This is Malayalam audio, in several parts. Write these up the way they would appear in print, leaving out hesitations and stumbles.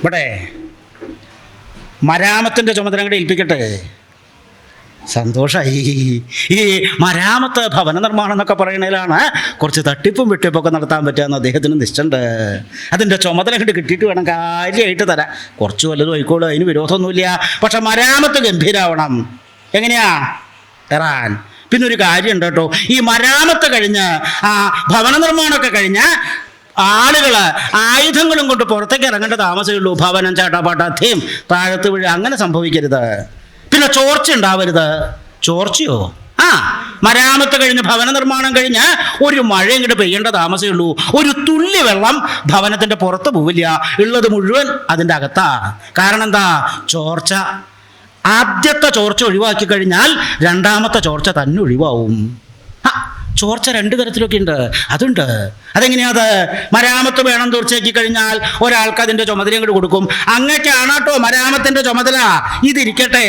ഇവിടെ മരാമത്തിൻ്റെ ചുമതല കൂടെ ഏൽപ്പിക്കട്ടെ. സന്തോഷമായി. ഈ മരാമത്ത് ഭവന നിർമ്മാണം എന്നൊക്കെ പറയുന്നതിലാണ് കുറച്ച് തട്ടിപ്പും വെട്ടിപ്പൊക്കെ നടത്താൻ പറ്റുകയെന്ന് അദ്ദേഹത്തിന് നിശ്ചയുണ്ട്. അതിൻ്റെ ചുമതല കണ്ട് കിട്ടിയിട്ട് വേണം കാര്യമായിട്ട് തരാം. കുറച്ച് വല്ലതും ആയിക്കോളും, അതിന് വിരോധമൊന്നുമില്ല. പക്ഷെ മരാമത്ത് ഗംഭീരാവണം. എങ്ങനെയാ ഇറാൻ? പിന്നെ ഒരു കാര്യമുണ്ട് കേട്ടോ, ഈ മരാമത്ത് കഴിഞ്ഞ് ഭവന നിർമ്മാണമൊക്കെ കഴിഞ്ഞ് ആളുകൾ ആയുധങ്ങളും കൊണ്ട് പുറത്തേക്ക് ഇറങ്ങേണ്ട താമസമേ ഉള്ളൂ. ഭവനം ചാട്ടാപ്പാട്ടാഥ്യം താഴത്ത് വീഴ അങ്ങനെ സംഭവിക്കരുത്. പിന്നെ ചോർച്ച ഉണ്ടാവരുത്. ചോർച്ചയോ? മരാമത്ത് കഴിഞ്ഞ് ഭവന നിർമ്മാണം കഴിഞ്ഞ് ഒരു മഴ ഇങ്ങോട്ട് പെയ്യേണ്ട താമസമേ ഉള്ളൂ. ഒരു തുള്ളി വെള്ളം ഭവനത്തിൻ്റെ പുറത്ത് പോവില്ല, ഉള്ളത് മുഴുവൻ അതിൻ്റെ അകത്താ. കാരണം എന്താ? ചോർച്ച. ആദ്യത്തെ ചോർച്ച ഒഴിവാക്കി കഴിഞ്ഞാൽ രണ്ടാമത്തെ ചോർച്ച തന്നെ ഒഴിവാവും. ചോർച്ച രണ്ട് തരത്തിലൊക്കെ ഉണ്ട്. അതുണ്ട്. അതെങ്ങനെയാത്? മരാമത്ത് വേണം തീർച്ചയാക്കി കഴിഞ്ഞാൽ ഒരാൾക്ക് അതിൻ്റെ ചുമതല അങ്ങോട്ട് കൊടുക്കും. അങ്ങനെയൊക്കെയാണ് കേട്ടോ മരാമത്തിൻ്റെ ചുമതല. ഇതിരിക്കട്ടെ,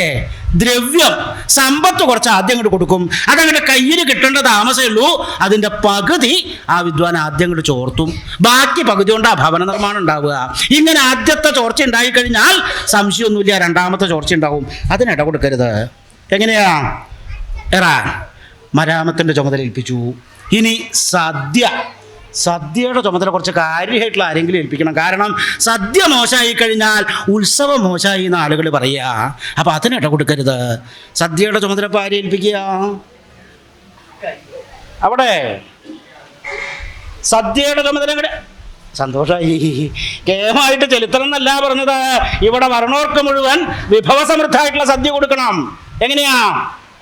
ദ്രവ്യം സമ്പത്ത് കുറച്ച് ആദ്യം അങ്ങോട്ട് കൊടുക്കും. അതങ്ങോട്ട് കയ്യിൽ കിട്ടേണ്ട താമസമേ ഉള്ളൂ. അതിൻ്റെ പകുതി ആ വിദ്വാൻ ആദ്യം അങ്ങോട്ട് ചോർത്തും. ബാക്കി പകുതി കൊണ്ടാണ് ഭവന നിർമ്മാണം ഉണ്ടാവുക. ഇങ്ങനെ ആദ്യത്തെ ചോർച്ച ഉണ്ടായിക്കഴിഞ്ഞാൽ സംശയമൊന്നുമില്ല, രണ്ടാമത്തെ ചോർച്ച ഉണ്ടാവും. അതിനിട കൊടുക്കരുത്. എങ്ങനെയാ? ഇറാൻ മരാമത്തിൻ്റെ ചുമതല ഏൽപ്പിച്ചു. ഇനി സദ്യയുടെ ചുമതല കുറച്ച് കാര്യമായിട്ടുള്ള ആരെങ്കിലും ഏൽപ്പിക്കണം. കാരണം സദ്യ മോശമായി കഴിഞ്ഞാൽ ഉത്സവം മോശമായി എന്ന് ആളുകൾ പറയുക. അപ്പം അതിനിട കൊടുക്കരുത്. സദ്യയുടെ ചുമതല ഇപ്പോൾ ആരെ ഏൽപ്പിക്കുക? അവിടെ സദ്യയുടെ ചുമതല ഇവിടെ സന്തോഷമായി. കേമായിട്ട് ചെലുത്തണം എന്നല്ല പറഞ്ഞത്. ഇവിടെ വരണോർക്ക് മുഴുവൻ വിഭവസമൃദ്ധമായിട്ടുള്ള സദ്യ കൊടുക്കണം. എങ്ങനെയാ?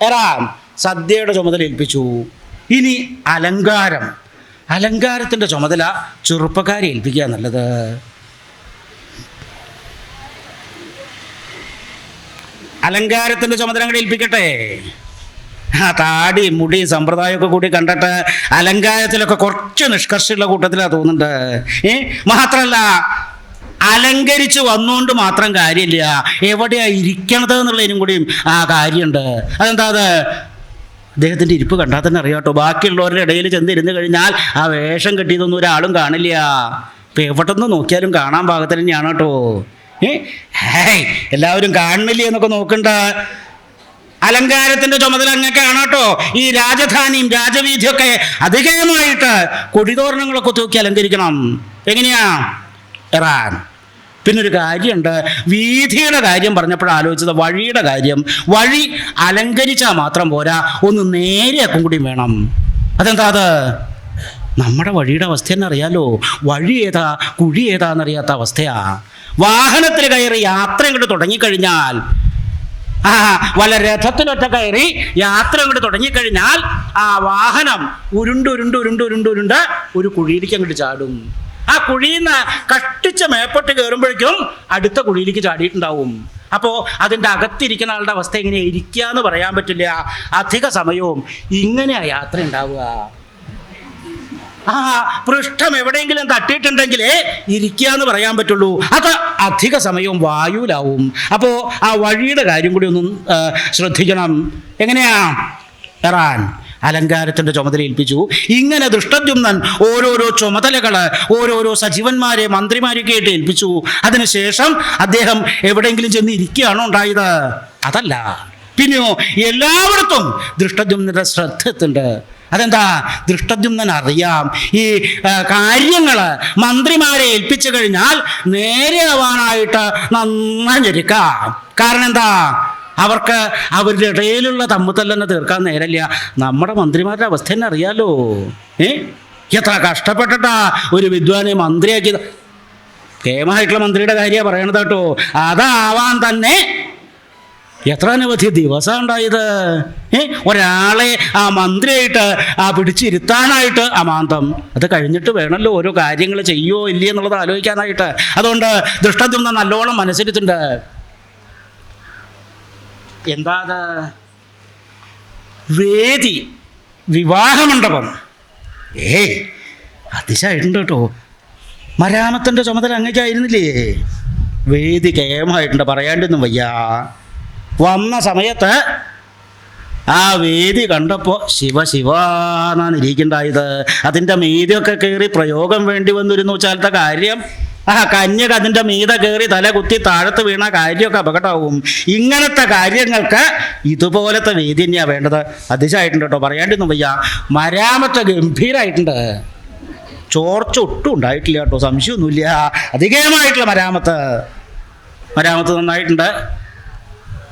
എറാം സദ്യയുടെ ചുമതല ഏൽപ്പിച്ചു. ഇനി അലങ്കാരത്തിൻ്റെ ചുമതല ചെറുപ്പക്കാരെ ഏൽപ്പിക്കുക നല്ലത്. അലങ്കാരത്തിൻ്റെ ചുമതല കൂടെ ഏൽപ്പിക്കട്ടെ. താടി മുടി സമ്പ്രദായമൊക്കെ കൂടി കണ്ടിട്ട് അലങ്കാരത്തിലൊക്കെ കുറച്ച് നിഷ്കർഷയുള്ള കൂട്ടത്തിലാണ് തോന്നുന്നുണ്ട്. മാത്രമല്ല അലങ്കരിച്ച് വന്നുകൊണ്ട് മാത്രം കാര്യമില്ല, എവിടെയാ ഇരിക്കണത് എന്നുള്ളതിനും കൂടിയും കാര്യമുണ്ട്. അതെന്താ? അത് അദ്ദേഹത്തിൻ്റെ ഇരിപ്പ് കണ്ടാൽ തന്നെ അറിയാം കേട്ടോ. ബാക്കിയുള്ളവരുടെ ഇടയിൽ ചെന്നിരുന്ന് കഴിഞ്ഞാൽ ആ വേഷം കെട്ടിയതൊന്നും ഒരാളും കാണില്ല. ഇപ്പം എവിടെ നിന്ന് നോക്കിയാലും കാണാൻ പാകത്തിന് തന്നെയാണ് കേട്ടോ. എല്ലാവരും കാണുന്നില്ലേ എന്നൊക്കെ നോക്കണ്ട. അലങ്കാരത്തിൻ്റെ ചുമതല അങ്ങനെയൊക്കെയാണ് കേട്ടോ. ഈ രാജധാനിയും രാജവീതിയൊക്കെ അധികമായിട്ട് കൊടിതോരണങ്ങളൊക്കെ തൂക്കി അലങ്കരിക്കണം. എങ്ങനെയാ? ഇറാൻ. പിന്നൊരു കാര്യമുണ്ട്, വീഥിയുടെ കാര്യം പറഞ്ഞപ്പോഴാണ് ആലോചിച്ചത്. വഴിയുടെ കാര്യം. വഴി അലങ്കരിച്ചാൽ മാത്രം പോരാ, ഒന്ന് നേരെയാക്കും കൂടി വേണം. അതെന്താ? അത് നമ്മുടെ വഴിയുടെ അവസ്ഥ തന്നെ അറിയാലോ. വഴി ഏതാ കുഴി ഏതാന്നറിയാത്ത അവസ്ഥയാ. വാഹനത്തിൽ കയറി യാത്ര ഇങ്ങോട്ട് തുടങ്ങിക്കഴിഞ്ഞാൽ, വല്ല രഥത്തിനൊറ്റ കയറി യാത്ര ഇങ്ങോട്ട് തുടങ്ങിക്കഴിഞ്ഞാൽ ആ വാഹനം ഉരുണ്ട് ഒരു കുഴിയിലേക്ക് അങ്ങോട്ട് ചാടും. ആ കുഴിയിൽ നിന്ന് കഷ്ടിച്ച മേപ്പെട്ട് കയറുമ്പോഴേക്കും അടുത്ത കുഴിയിലേക്ക് ചാടിയിട്ടുണ്ടാവും. അപ്പോൾ അതിൻ്റെ അകത്തിരിക്കുന്ന ആളുടെ അവസ്ഥ എങ്ങനെയാണ്? ഇരിക്കുക എന്ന് പറയാൻ പറ്റില്ല. അധിക സമയവും ഇങ്ങനെയാണ് യാത്ര ഉണ്ടാവുക. പൃഷ്ഠം എവിടെയെങ്കിലും തട്ടിയിട്ടുണ്ടെങ്കിലേ ഇരിക്കുക എന്ന് പറയാൻ പറ്റുള്ളൂ. അത് അധിക സമയവും വായുവിലാവും. അപ്പോൾ ആ വഴിയുടെ കാര്യം കൂടി ഒന്നും ശ്രദ്ധിക്കണം. എങ്ങനെയാ? ഇറാൻ അലങ്കാരത്തിൻ്റെ ചുമതല ഏൽപ്പിച്ചു. ഇങ്ങനെ ദൃഷ്ടദ്യുമ്നൻ ഓരോരോ ചുമതലകൾ ഓരോരോ സജീവന്മാരെ മന്ത്രിമാരെയൊക്കെ ആയിട്ട് ഏൽപ്പിച്ചു. അതിനുശേഷം അദ്ദേഹം എവിടെയെങ്കിലും ചെന്ന് ഇരിക്കുകയാണോ ഉണ്ടായത്? അതല്ല. പിന്നെയോ എല്ലായിടത്തും ദൃഷ്ടദ്യുമ്നൻ്റെ ശ്രദ്ധ എത്തുന്നുണ്ട്. അതെന്താ? ദൃഷ്ടദ്യുമ്നൻ അറിയാം ഈ കാര്യങ്ങൾ മന്ത്രിമാരെ ഏൽപ്പിച്ചു കഴിഞ്ഞാൽ നേരെയാവാനായിട്ട് നന്നായി ഞെരുക്കാം. കാരണം എന്താ? അവർക്ക് അവരുടെ ഇടയിലുള്ള തമ്മിത്തല്ലെന്നെ തീർക്കാൻ നേരമില്ല. നമ്മുടെ മന്ത്രിമാരുടെ അവസ്ഥ തന്നെ അറിയാലോ. എത്ര കഷ്ടപ്പെട്ടിട്ടാ ഒരു വിദ്വാനെ മന്ത്രിയാക്കിയത്. കേമായിട്ടുള്ള മന്ത്രിയുടെ കാര്യമാണ് പറയണത് കേട്ടോ. അതാവാൻ തന്നെ എത്ര അനവധി ദിവസം ഉണ്ടായത്. ഒരാളെ ആ മന്ത്രിയായിട്ട് പിടിച്ചിരുത്താനായിട്ട് അമാന്തം. അത് കഴിഞ്ഞിട്ട് വേണമല്ലോ ഓരോ കാര്യങ്ങൾ ചെയ്യുമോ ഇല്ലേ എന്നുള്ളത് ആലോചിക്കാനായിട്ട്. അതുകൊണ്ട് ദൃഷ്ടദ്യുമ്നൻ നല്ലോണം മനസ്സിരുത്തുണ്ട്. എന്താ? വേദി, വിവാഹമണ്ഡപം. അതിശയായിട്ടുണ്ട് കേട്ടോ. മരാമത്തിൻ്റെ ചുമതല അങ്ങനെയായിരുന്നില്ലേ? വേദി കേമായിട്ടുണ്ട്, പറയാണ്ടൊന്നും വയ്യ. വന്ന സമയത്ത് ആ വേദി കണ്ടപ്പോൾ ശിവശിവാന്നാണ് ഇരിക്കണ്ടായത്. അതിൻ്റെ മീതിയൊക്കെ കയറി പ്രയോഗം വേണ്ടി വന്നിരുന്നു വെച്ചാലത്തെ കാര്യം കന്യക അതിൻ്റെ മീതെ കയറി തല കുത്തി താഴത്ത് വീണ കാര്യമൊക്കെ അപകടമാവും. ഇങ്ങനത്തെ കാര്യങ്ങൾക്ക് ഇതുപോലത്തെ വേദി തന്നെയാണ് വേണ്ടത്. അതിശയമായിട്ടുണ്ട് കേട്ടോ, പറയാണ്ടിയൊന്നും വയ്യ. മരാമത്ത് ഗംഭീരമായിട്ടുണ്ട്, ചോർച്ച ഒട്ടും ഉണ്ടായിട്ടില്ല കേട്ടോ, സംശയമൊന്നുമില്ല. അധികമായിട്ടുള്ള മരാമത്ത് നന്നായിട്ടുണ്ട്.